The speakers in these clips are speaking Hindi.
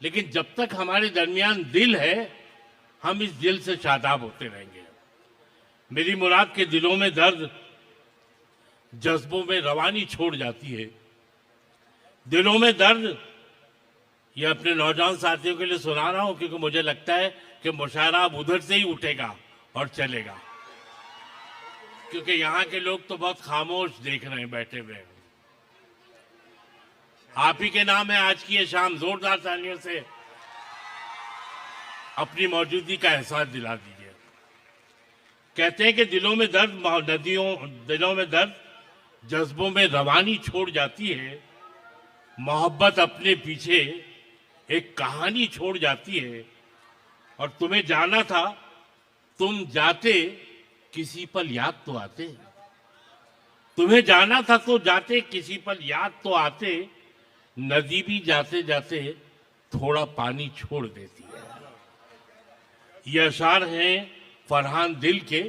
लेकिन जब तक हमारे दरमियान दिल है, हम इस दिल से शादाब होते रहेंगे। मेरी मुराद के दिलों में दर्द जज्बों में रवानी छोड़ जाती है। दिलों में दर्द, ये अपने नौजवान साथियों के लिए सुना रहा हूं, क्योंकि मुझे लगता है कि मुशायरा अब उधर से ही उठेगा और चलेगा, क्योंकि यहां के लोग तो बहुत खामोश देख रहे हैं बैठे हुए। आप ही के नाम है आज की ये शाम, जोरदार तालियों से अपनी मौजूदगी का एहसास दिला दीजिए। कहते हैं कि दिलों में दर्द जज्बों में रवानी छोड़ जाती है। मोहब्बत अपने पीछे एक कहानी छोड़ जाती है। और तुम्हें जाना था, तुम जाते किसी पल याद तो आते। तुम्हें जाना था तो जाते, किसी पल याद तो आते। नदी भी जाते जाते थोड़ा पानी छोड़ देती है। ये अशार हैं फरहान दिल के,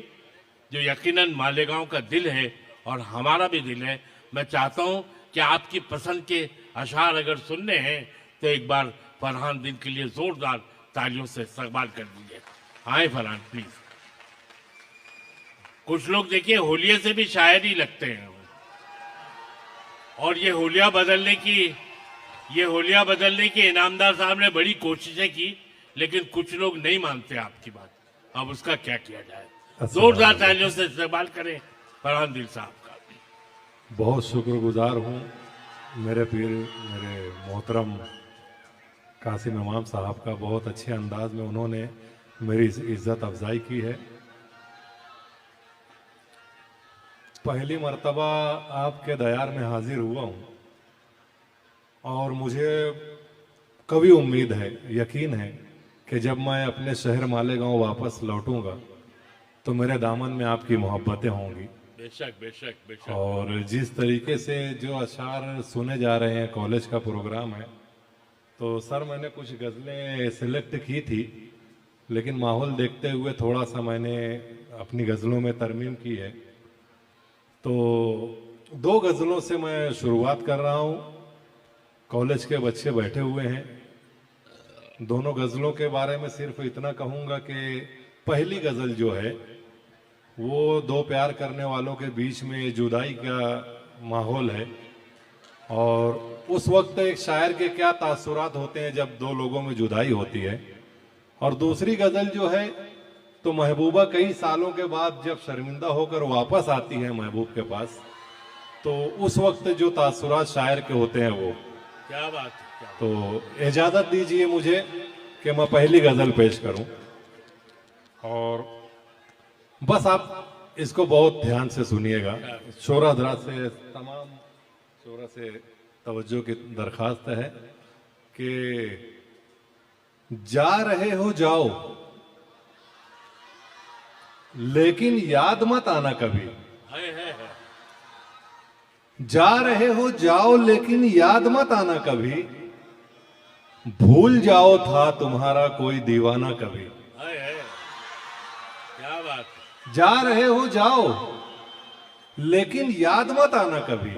जो यकीनन मालेगांव का दिल है और हमारा भी दिल है। मैं चाहता हूं कि आपकी पसंद के अशार अगर सुनने हैं तो एक बार फरहान दिल के लिए जोरदार तालियों से इस्तकबाल कर दीजिए। आए फरहान प्लीज। कुछ लोग देखिए होलिये से भी शायरी लगते हैं, और ये होलिया बदलने की इनामदार साहब ने बड़ी कोशिशें की, लेकिन कुछ लोग नहीं मानते आपकी बात। अब उसका क्या किया जाए? जोरदार तालियों से इस्तेमाल करें फरहान दिल साहब का। बहुत शुक्रगुजार हूँ मेरे पीर, मेरे मोहतरम कासिम इमाम साहब का। बहुत अच्छे अंदाज में उन्होंने मेरी इज्जत अफजाई की है। पहली मर्तबा आपके दयार में हाजिर हुआ हूँ, और मुझे कभी उम्मीद है, यकीन है कि जब मैं अपने शहर मालेगांव वापस लौटूंगा तो मेरे दामन में आपकी मोहब्बतें होंगी। बेशक बेशक बेशक। और जिस तरीके से जो अशार सुने जा रहे हैं, कॉलेज का प्रोग्राम है, तो सर मैंने कुछ गज़लें सिलेक्ट की थी, लेकिन माहौल देखते हुए थोड़ा सा मैंने अपनी गज़लों में तरमीम की है। तो 2 गज़लों से मैं शुरुआत कर रहा हूँ। कॉलेज के बच्चे बैठे हुए हैं। दोनों गज़लों के बारे में सिर्फ इतना कहूँगा कि पहली गज़ल जो है वो 2 प्यार करने वालों के बीच में जुदाई का माहौल है, और उस वक्त एक शायर के क्या तासुरात होते हैं जब 2 लोगों में जुदाई होती है। और दूसरी गज़ल जो है तो महबूबा कई सालों के बाद जब शर्मिंदा होकर वापस आती है महबूब के पास, तो उस वक्त जो तासुरात शायर के होते हैं वो क्या बात है। तो इजाज़त दीजिए मुझे कि मैं पहली गज़ल पेश करूं, और बस आप इसको बहुत ध्यान से सुनिएगा। शोरा हज़रात से, तमाम शोरा से तवज्जो की दरख्वास्त है कि जा रहे हो जाओ, लेकिन याद मत आना कभी। है। जा रहे हो जाओ, लेकिन याद मत आना कभी। भूल जाओ था तुम्हारा कोई दीवाना कभी। है। क्या बात है। जा रहे हो जाओ, लेकिन याद मत आना कभी।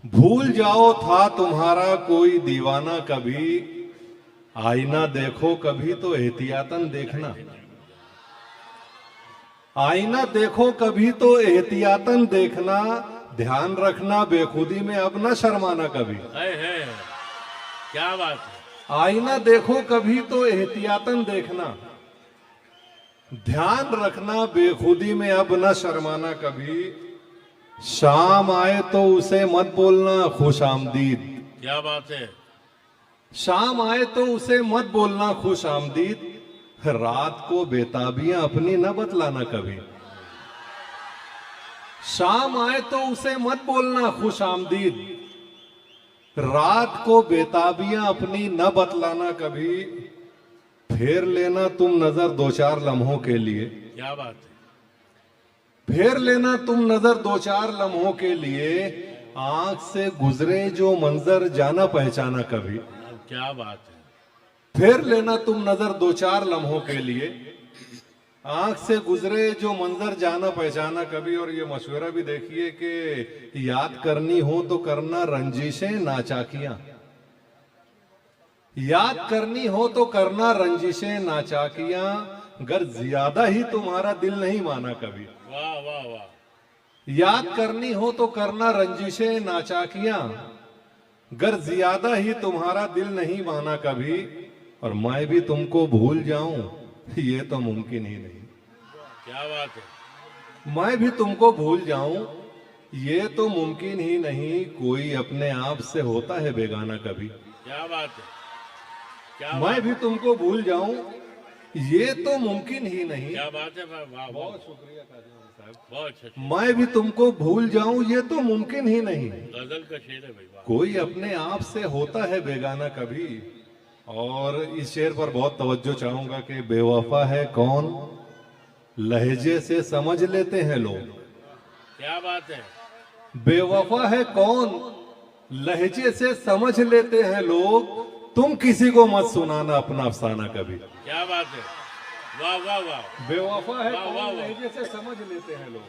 भूल जाओ था तुम्हारा कोई दीवाना कभी। आईना देखो कभी तो एहतियातन देखना। आईना देखो कभी तो एहतियातन देखना। ध्यान रखना बेखुदी में अब न शर्माना कभी। है। क्या बात है। आईना देखो कभी तो एहतियातन देखना। ध्यान रखना बेखुदी में अब न शर्माना कभी। शाम आए तो उसे मत बोलना खुश आमदीद। क्या बात है। शाम आए तो उसे मत बोलना खुश आमदीद। रात को बेताबियां अपनी न बतलाना कभी। शाम आए तो उसे मत बोलना खुश आमदीद। रात को बेताबियां अपनी न बतलाना कभी। फेर लेना तुम नजर 2-4 लम्हों के लिए। क्या बात है। फेर लेना तुम नजर 2-4 लम्हों के लिए। आंख से गुजरे जो मंजर जाना पहचाना कभी। क्या बात है। फेर लेना तुम नजर 2-4 लम्हों के लिए। आंख से गुजरे जो मंजर जाना पहचाना कभी। और ये मशवरा भी देखिए कि याद करनी हो तो करना रंजिशें नाचाकियां। याद करनी हो तो करना रंजिशें नाचाकियां, गर ज्यादा ही तुम्हारा दिल नहीं माना कभी। वाह वाह वाह। याद करनी हो तो करना रंजिशें नाचाकियां, गर ज्यादा ही तुम्हारा दिल नहीं माना कभी, और मैं भी तुमको भूल जाऊं ये तो मुमकिन ही नहीं। क्या बात है। मैं भी तुमको भूल जाऊं ये तो मुमकिन ही नहीं, कोई अपने आप से होता है बेगाना कभी। क्या बात है। क्या मैं बात भी तुमको भूल जाऊं ये तो मुमकिन ही नहीं। क्या बात है। वाह वाह। बहुत शुक्रिया काजीवान साहब। बहुत अच्छा। मैं भी तुमको भूल जाऊं ये तो मुमकिन ही नहीं, गजल का शेर है भाई। वाह। कोई अपने आप से होता है बेगाना कभी। और इस शेर पर बहुत तवज्जो चाहूंगा कि बेवफा है कौन लहजे से समझ लेते हैं लोग। क्या बात है। बेवफा है कौन लहजे से समझ लेते हैं लोग, तुम किसी को मत सुनाना अपना अफसाना कभी। क्या बात है। वाह वाह वाह। बेवफा है वाह, वाह, कौन वाह। लहजे से समझ लेते हैं लोग।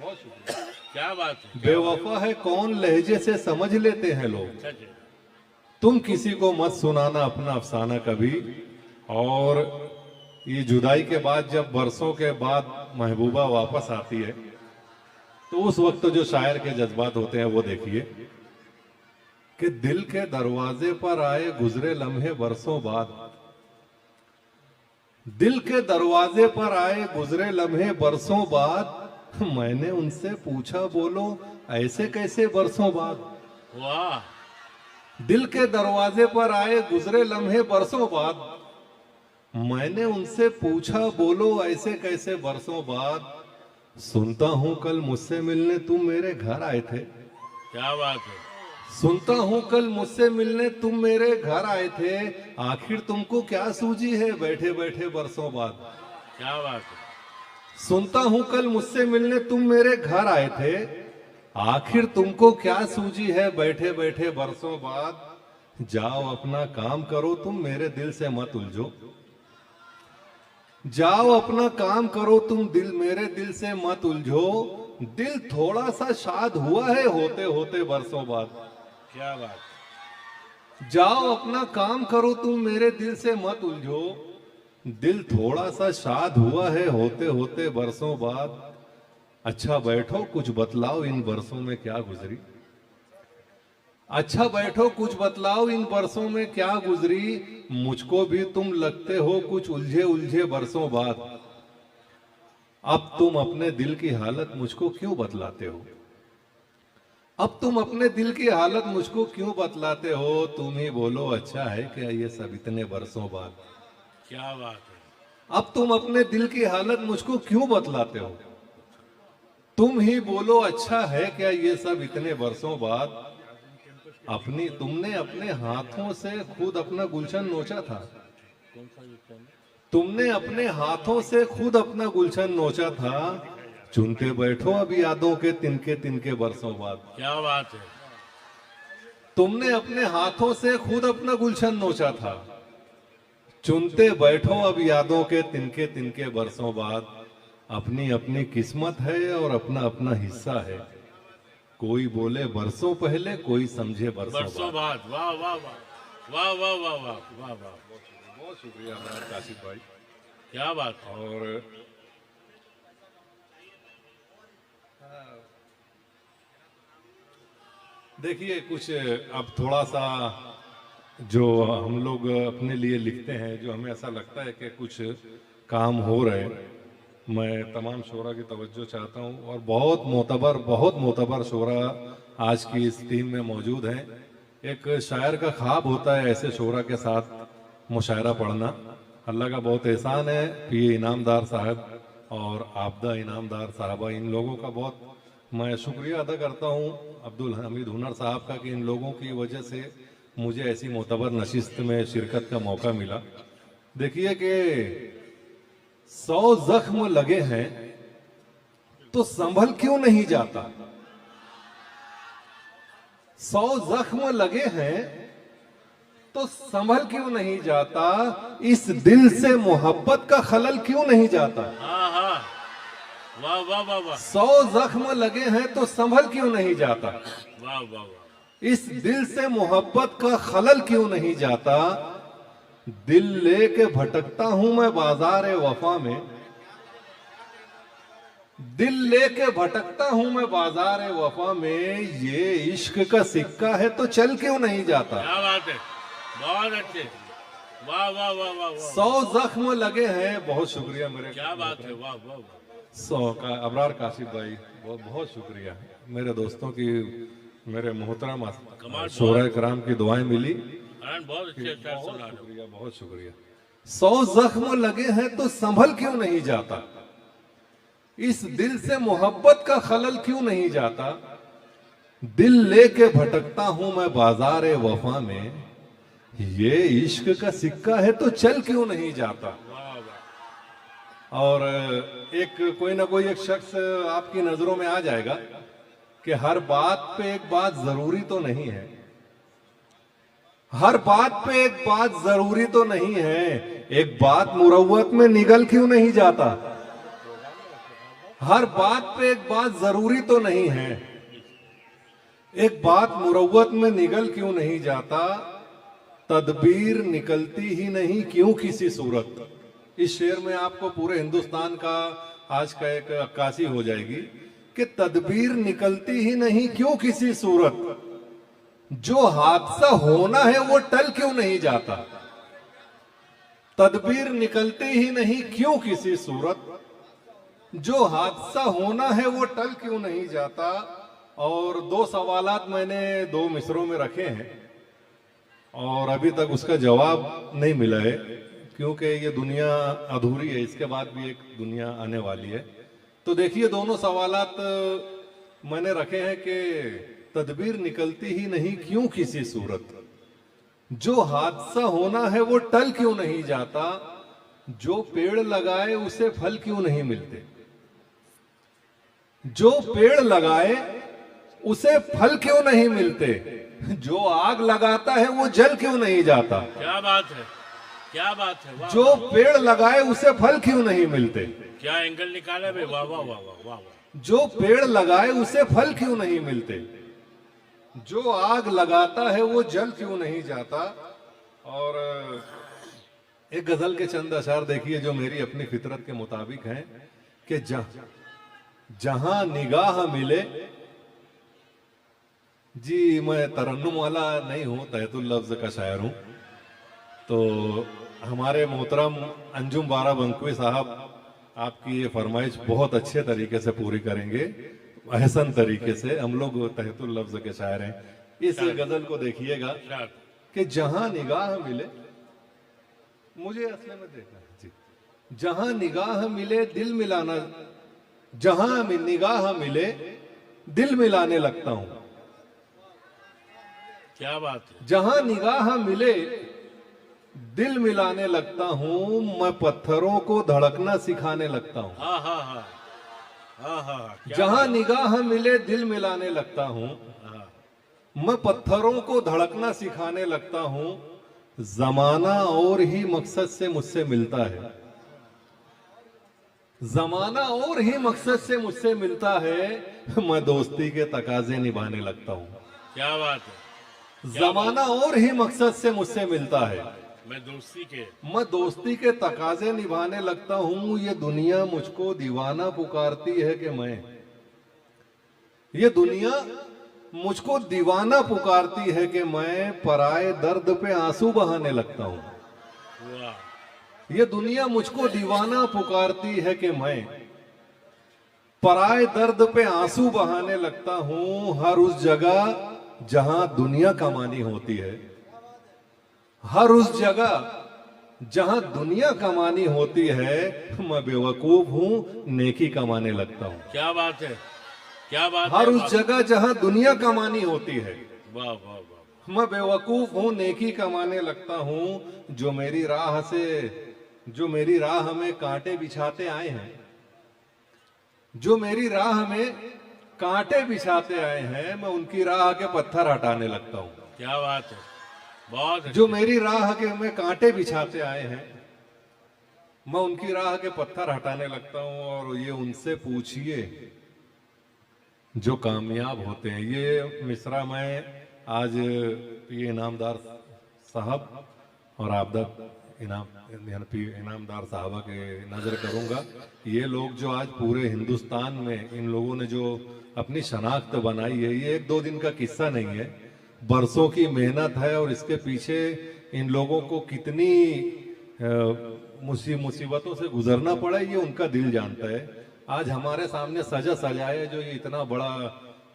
बहुत शुक्रिया। क्या बात है। बेवफा है कौन लहजे से समझ लेते हैं लोग, सच है। तुम किसी को मत सुनाना अपना अफसाना कभी। और ये जुदाई के बाद जब बरसों के बाद महबूबा वापस आती है तो उस वक्त जो शायर के जज्बात होते हैं वो देखिए कि दिल के दरवाजे पर आए गुजरे लम्हे बरसों बाद, दिल के दरवाजे पर आए गुजरे लम्हे बरसों बाद, मैंने उनसे पूछा बोलो ऐसे कैसे बरसों बाद। वाह। दिल के दरवाजे पर आए गुजरे लम्हे बरसों बाद, मैंने उनसे पूछा बोलो ऐसे कैसे बरसों बाद, सुनता हूं कल मुझसे मिलने तुम मेरे घर आए थे। क्या बात है। सुनता हूं कल मुझसे मिलने तुम मेरे घर आए थे, आखिर तुमको क्या सूझी है बैठे बैठे बरसों बाद। क्या बात है। सुनता हूं कल मुझसे मिलने तुम मेरे घर आए थे, आखिर तुमको क्या सूझी है बैठे बैठे बरसों बाद, जाओ अपना काम करो तुम मेरे दिल से मत उलझो। जाओ अपना काम करो तुम दिल मेरे दिल से मत उलझो, दिल थोड़ा सा शाद हुआ है होते होते बरसों बाद। क्या बात। जाओ अपना काम करो तुम मेरे दिल से मत उलझो, दिल थोड़ा सा शाद हुआ है होते होते बरसों बाद, अच्छा बैठो कुछ बतलाओ इन बरसों में क्या गुजरी। अच्छा बैठो कुछ बतलाओ इन बरसों में क्या गुजरी, मुझको भी तुम लगते हो कुछ उलझे उलझे बरसों बाद, अब तुम अपने दिल की हालत मुझको क्यों बतलाते हो। अब तुम अपने दिल की हालत मुझको क्यों बतलाते हो, तुम ही बोलो अच्छा है क्या ये सब इतने बरसों बाद। क्या बात है। अब तुम अपने दिल की हालत मुझको क्यों बतलाते हो, तुम ही बोलो अच्छा है क्या ये सब इतने बरसों बाद। तुमने अपने हाथों से खुद अपना गुलशन नोचा था, तुमने अपने हाथों से खुद अपना गुलशन नोचा था, चुनते बैठो अब यादों के तिनके तिनके बरसों बाद। क्या बात है। तुमने अपने हाथों से खुद अपना गुलशन नोचा था, चुनते बैठो अब यादों के तिनके तिनके बरसों बाद। अपनी अपनी किस्मत है और अपना अपना हिस्सा है, कोई बोले बरसों पहले कोई समझे बरसों बाद। वाह वाह वाह। वाह वाह वाह वाह वाह वाह। बहुत शुक्रिया काशिफ भाई। क्या बात है। और देखिए कुछ अब थोड़ा सा जो हम लोग अपने लिए लिखते हैं, जो हमें ऐसा लगता है कि कुछ काम हो रहे हैं, मैं तमाम शोरा की तवज्जो चाहता हूं। और बहुत मोतबर शोरा आज की इस टीम में मौजूद हैं। एक शायर का ख्वाब होता है ऐसे शोरा के साथ मुशायरा पढ़ना, अल्लाह का बहुत एहसान है। पीए इनामदार साहब और आबदा इनामदार साहबा, इन लोगों का बहुत मैं शुक्रिया अदा करता हूं अब्दुल हमीद हुनर साहब का कि इन लोगों की वजह से मुझे ऐसी मोतबर नशिस्त में शिरकत का मौका मिला। देखिए कि 100 जख्म लगे हैं तो संभल क्यों नहीं जाता। 100 जख्म लगे हैं तो संभल क्यों नहीं जाता, इस दिल से मोहब्बत का खलल क्यों नहीं जाता। हाँ हाँ। वाह वाह वाह वाह। 100 जख्म लगे हैं तो संभल क्यों नहीं जाता, वाह वाह वाह। इस दिल से मोहब्बत का खलल क्यों नहीं जाता। दिल लेके भटकता हूं मैं बाजार वफा में, दिल लेके भटकता हूं मैं बाजार वफा में, ये इश्क का सिक्का है तो चल क्यों नहीं जाता। क्या बात है, बहुत अच्छे, वाह वाह वाह वाह वाह, 100 जख्म लगे हैं। बहुत शुक्रिया मेरे, क्या बात है, वाह वाह वाह। 100 का अबरार काशिफ भाई, बहुत बहुत शुक्रिया मेरे दोस्तों की, मेरे मोहतरम कमाल, शोरा कराम की दुआएं मिली। बहुत अच्छे अशार बहुत सुना रहे हो। शुक्रिया, बहुत शुक्रिया। 100 जख्म लगे हैं तो संभल क्यों नहीं जाता, इस दिल से मोहब्बत का खलल क्यों नहीं जाता। दिल लेके भटकता हूं मैं बाजार वफा में, ये इश्क का सिक्का है तो चल क्यों नहीं जाता। वाह वाह, और एक कोई ना कोई एक शख्स आपकी नजरों में आ जाएगा कि हर बात पे एक बात जरूरी तो नहीं है, हर बात पे एक बात जरूरी तो नहीं है, एक बात मुरव्वत में निगल क्यों नहीं जाता। हर बात पे एक बात जरूरी तो नहीं है, एक बात मुरव्वत में निगल क्यों नहीं जाता। तदबीर निकलती ही नहीं क्यों किसी सूरत। इस शेर में आपको पूरे हिंदुस्तान का आज का एक अक्कासी हो जाएगी कि तदबीर निकलती ही नहीं क्यों किसी सूरत, जो हादसा होना है वो टल क्यों नहीं जाता। तदबीर निकलती ही नहीं क्यों किसी सूरत, जो हादसा होना है वो टल क्यों नहीं जाता। और 2 सवालात मैंने 2 मिसरों में रखे हैं और अभी तक उसका जवाब नहीं मिला है, क्योंकि ये दुनिया अधूरी है, इसके बाद भी एक दुनिया आने वाली है। तो देखिए, दोनों सवालात मैंने रखे हैं कि तदबीर निकलती ही नहीं क्यों किसी सूरत, जो हादसा होना है वो टल क्यों नहीं जाता, जो पेड़ लगाए उसे फल क्यों नहीं मिलते। जो पेड़ लगाए उसे फल क्यों नहीं मिलते, जो आग लगाता है वो जल क्यों नहीं जाता। क्या बात है, क्या बात है, वाह, जो पेड़ लगाए उसे फल क्यों नहीं मिलते। क्या एंगल निकाला भाई, वाह वाह वाह वाह वाह वाह। जो पेड़ लगाए उसे फल क्यों नहीं मिलते, जो आग लगाता है वो जल क्यों नहीं जाता। और एक गजल के चंद अशार देखिए जो मेरी अपनी फितरत के मुताबिक हैं कि जहां निगाह मिले। जी, मैं तरन्नुम वाला नहीं हूं, तहतुल लफ्ज का शायर हूं। तो हमारे मोहतरम अंजुम बाराबंकवी साहब आपकी ये फरमाइश बहुत अच्छे तरीके से पूरी करेंगे, अहसन तरीके से। हम लोग तहतुल लफ्ज के शायर हैं। इस गजल को देखिएगा कि जहां निगाह मिले, मुझे असले में देखना है जी, जहां निगाह मिले दिल मिलाना, जहां निगाह मिले दिल मिलाने लगता हूं। क्या बात है, जहां निगाह मिले दिल मिलाने लगता हूं, मैं पत्थरों को धड़कना सिखाने लगता हूं। हाँ हाँ हाँ हाँ हाँ, जहां निगाह मिले दिल मिलाने लगता हूं, मैं पत्थरों को धड़कना सिखाने लगता हूं। जमाना और ही मकसद से मुझसे मिलता है, जमाना और ही मकसद से मुझसे मिलता है, मैं दोस्ती के तकाजे निभाने लगता हूं। क्या बात है, जमाना और ही मकसद से मुझसे मिलता है, मैं दोस्ती के तकाजे निभाने लगता हूं। ये दुनिया मुझको दीवाना पुकारती है कि मैं, ये दुनिया मुझको दीवाना पुकारती है कि मैं पराए दर्द पे आंसू बहाने लगता हूं। वाह, ये दुनिया मुझको दीवाना पुकारती है कि मैं पराए दर्द पे आंसू बहाने लगता हूं। हर उस जगह जहां दुनिया कमानी होती है, हर उस जगह जहां दुनिया कमानी होती है, मैं बेवकूफ हूं नेकी कमाने लगता हूं। क्या बात है, क्या बात हर है, उस जगह जहां दुनिया कमानी होती है, वाह वाह वाह, मैं बेवकूफ हूं नेकी कमाने लगता हूं। जो मेरी राह में कांटे बिछाते आए हैं, जो मेरी राह में कांटे बिछाते आए हैं, मैं उनकी राह के पत्थर हटाने लगता हूं। क्या बात है, बहुत जो मेरी राह के में कांटे बिछाते आए हैं, मैं उनकी राह के पत्थर हटाने लगता हूं। और ये उनसे पूछिए जो कामयाब होते हैं। ये मिसरा मैं आज ये इनामदार साहब और आपदा इनामदार साहबा के नजर करूंगा। ये लोग जो आज पूरे हिंदुस्तान में इन लोगों ने जो अपनी शनाख्त बनाई है, ये एक दो दिन का किस्सा नहीं है, बरसों की मेहनत है। और इसके पीछे इन लोगों को कितनी मुसीबतों से गुजरना पड़ा ये उनका दिल जानता है। आज हमारे सामने सजा सजाए जो ये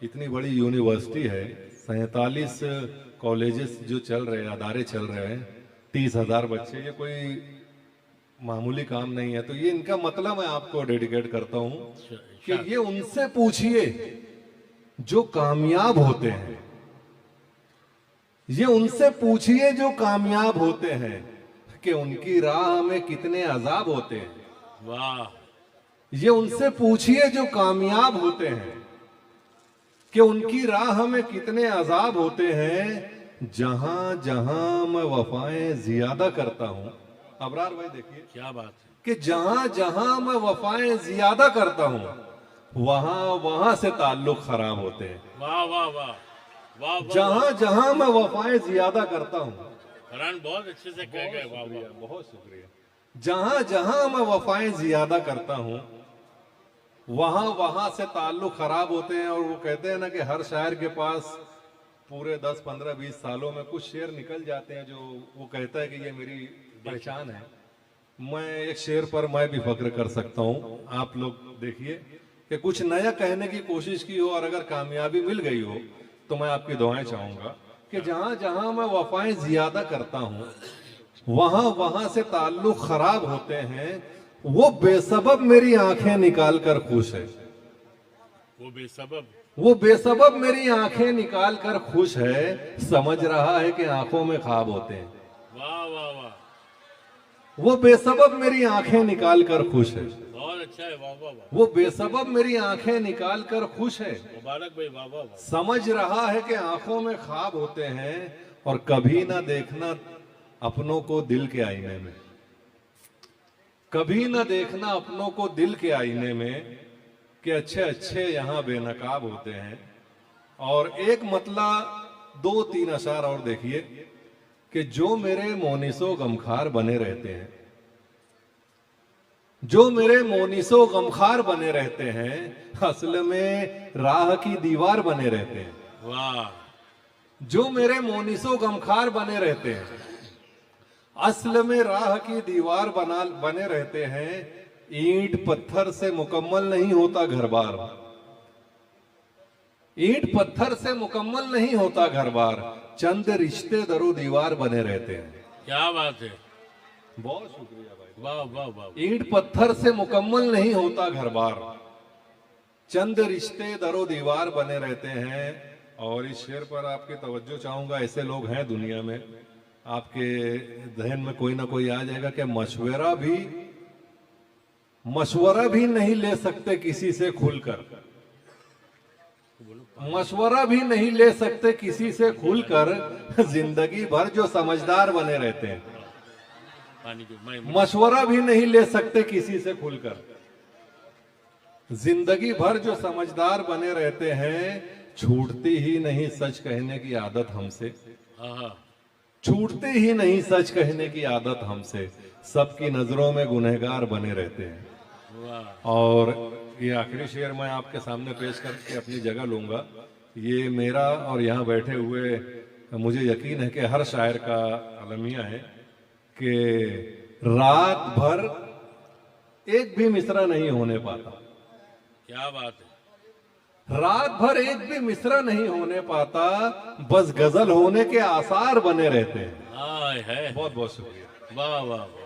इतनी बड़ी यूनिवर्सिटी है, 47 कॉलेजेस जो चल रहे हैं, अदारे चल रहे हैं, 30,000 बच्चे, ये कोई मामूली काम नहीं है। तो ये इनका मतलब मैं आपको डेडिकेट करता हूं कि ये उनसे पूछिए जो कामयाब होते हैं, ये उनसे पूछिए जो कामयाब होते हैं कि उनकी राह में कितने अजाब होते हैं। वाह! ये उनसे पूछिए जो कामयाब होते हैं कि उनकी राह में कितने अजाब होते हैं। जहां जहां मैं वफाएं ज्यादा करता हूं, अबरार भाई देखिए क्या बात है कि जहां जहां मैं वफाएं ज्यादा करता हूं, वहां वहां से ताल्लुक खराब होते हैं। वाह वाह वाह वाह वाह! जहां जहां मैं वफाएं ज्यादा करता हूं, फरहान बहुत अच्छे से कह गए। वाह वाह! बहुत शुक्रिया। जहां जहां मैं वफाएं ज्यादा करता हूं, वहां वहां से ताल्लुक खराब होते हैं। और वो कहते हैं ना कि हर शायर के पास पूरे 10, 15, 20 सालों में कुछ शेर निकल जाते हैं जो वो कहता है कि ये मेरी पहचान है। मैं एक शेर पर मैं भी फक्र कर सकता हूं। आप लोग देखिए कि कुछ नया कहने की कोशिश की हो और अगर कामयाबी मिल गई हो तो मैं आपकी दुआएं चाहूंगा कि जहां जहां मैं वफाएं ज्यादा करता हूं, वहां वहां से ताल्लुक खराब होते हैं। वो बेसबब मेरी आंखें निकाल कर खुश है, वो बेसबब मेरी आंखें निकाल कर खुश है। समझ रहा है कि आंखों में ख्वाब होते हैं। वाह वाह वाह! वो बेसबब मेरी आंखें निकाल कर खुश है, बहुत अच्छा है। वाह वाह वाह! वो बेसबब मेरी आंखें निकाल कर खुश है। मुबारक भाई, वाह वाह वाह! समझ रहा है कि आंखों में ख्वाब होते हैं। और कभी ना देखना अपनों को दिल के आईने में, कभी ना देखना अपनों को दिल के आईने में कि अच्छे अच्छे यहाँ बेनकाब होते हैं। और एक मतला 2-3 अशार और देखिए कि जो मेरे मोनिसो गमखार बने रहते हैं, जो मेरे मोनिसो गमखार बने रहते हैं, असल में राह की दीवार बने रहते हैं। वाह! जो मेरे मोनिसो गमखार बने रहते हैं, असल में राह की दीवार बने रहते हैं। ईंट पत्थर से मुकम्मल नहीं होता घर बार, ईंट पत्थर से मुकम्मल नहीं होता घर बार, चंद रिश्ते दरो दीवार बने रहते हैं। क्या बात है! बहुत शुक्रिया भाई। वाह वाह वाह! ईंट पत्थर से मुकम्मल नहीं होता घर बार, चंद रिश्ते दरो दीवार बने रहते हैं। और इस शेर पर आपकी तवज्जो चाहूंगा। ऐसे लोग हैं दुनिया में, आपके जहन में कोई ना कोई आ जाएगा कि मशवरा भी नहीं ले सकते किसी से खुलकर, मशवरा भी नहीं ले सकते किसी से खुलकर, जिंदगी भर जो समझदार बने रहते हैं। मशवरा भी नहीं ले सकते किसी से खुलकर, जिंदगी भर जो समझदार बने रहते हैं। छूटती ही नहीं सच कहने की आदत हमसे, छूटते ही नहीं सच कहने की आदत हमसे, सबकी नजरों में गुनहगार बने रहते हैं। और ये आखिरी शेर मैं आपके सामने पेश करके अपनी जगह लूंगा। ये मेरा और यहाँ बैठे हुए मुझे यकीन है कि हर शायर का अलमिया है कि रात भर एक भी मिसरा नहीं होने पाता। क्या बात है! रात भर एक भी मिसरा नहीं होने पाता, बस गजल होने के आसार बने रहते हैं। है। बहुत बहुत शुक्रिया। वाह वाह!